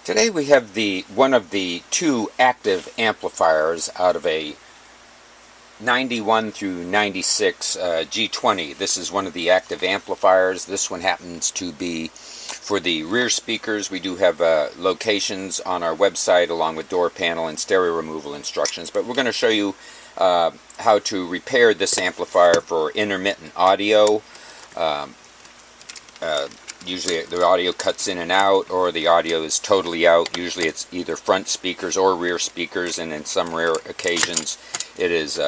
Today we have one of the two active amplifiers out of a 91 through 96 G20. This is one of the active amplifiers. This one happens to be for the rear speakers. We do have locations on our website along with door panel and stereo removal instructions, but we're going to show you how to repair this amplifier for intermittent audio. Usually the audio cuts in and out, or the audio is totally out. Usually it's either front speakers or rear speakers, and in some rare occasions it is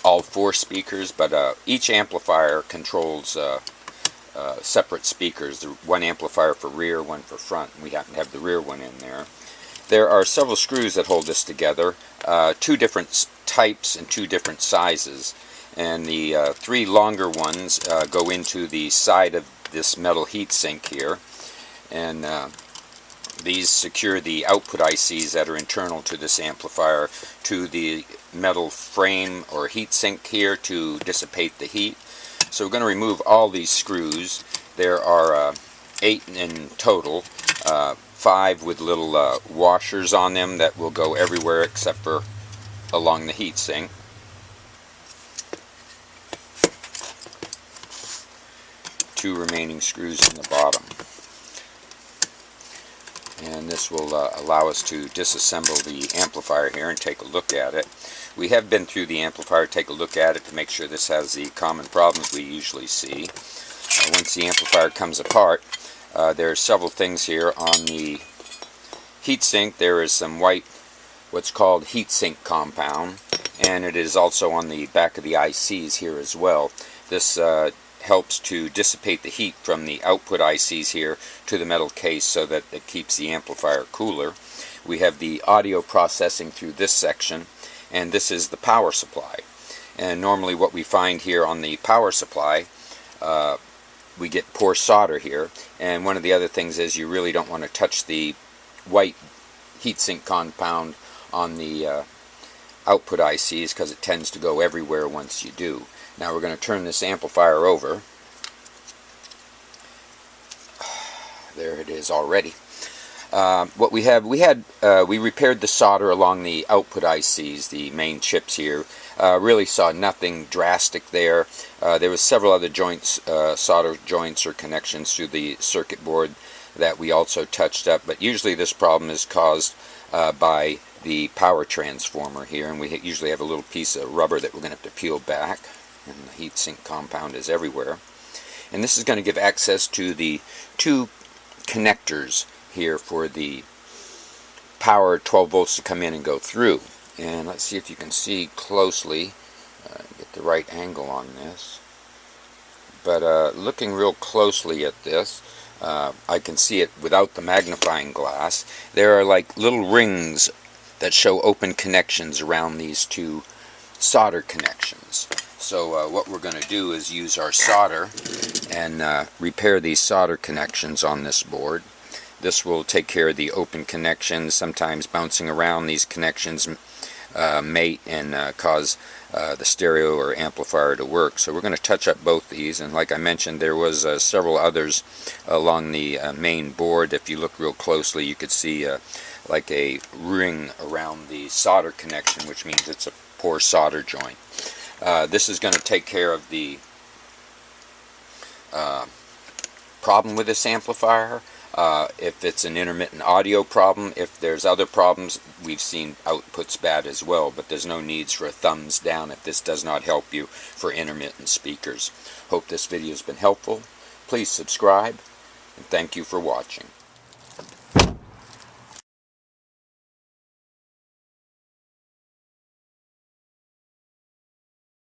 all four speakers, but each amplifier controls separate speakers. One amplifier for rear, one for front, and we happen to have the rear one in there. There are several screws that hold this together, two different types and two different sizes, and the three longer ones go into the side of this metal heatsink here, and these secure the output ICs that are internal to this amplifier to the metal frame or heatsink here to dissipate the heat. So we're going to remove all these screws. There are 8 in total, 5 with little washers on them that will go everywhere except for along the heatsink. Two remaining screws in the bottom, and this will allow us to disassemble the amplifier here and take a look at it. We have been through the amplifier, take a look at it to make sure this has the common problems we usually see. Once the amplifier comes apart, there are several things here on the heatsink. There is some white, what's called heatsink compound, and it is also on the back of the ICs here as well. This helps to dissipate the heat from the output ICs here to the metal case so that it keeps the amplifier cooler. We have the audio processing through this section, and this is the power supply. And normally what we find here on the power supply, we get poor solder here, and one of the other things is you really don't want to touch the white heatsink compound on the output ICs because it tends to go everywhere once you do. Now we're going to turn this amplifier over. There it is already. What we repaired the solder along the output ICs, the main chips here. Really saw nothing drastic there. There was several other joints, solder joints or connections through the circuit board that we also touched up, but usually this problem is caused by the power transformer here, and we usually have a little piece of rubber that we're going to have to peel back, and the heatsink compound is everywhere. And this is going to give access to the two connectors here for the power 12 volts to come in and go through. And let's see if you can see closely, get the right angle on this. But looking real closely at this, I can see it without the magnifying glass. There are like little rings that show open connections around these two solder connections. So what we're going to do is use our solder and repair these solder connections on this board. This will take care of the open connections. Sometimes bouncing around these connections mate and cause the stereo or amplifier to work. So we're going to touch up both these, and like I mentioned, there was several others along the main board. If you look real closely, you could see like a ring around the solder connection, which means it's a poor solder joint. This is going to take care of the problem with this amplifier. If it's an intermittent audio problem, if there's other problems, we've seen outputs bad as well, but there's no needs for a thumbs down if this does not help you for intermittent speakers. Hope this video has been helpful. Please subscribe, and thank you for watching.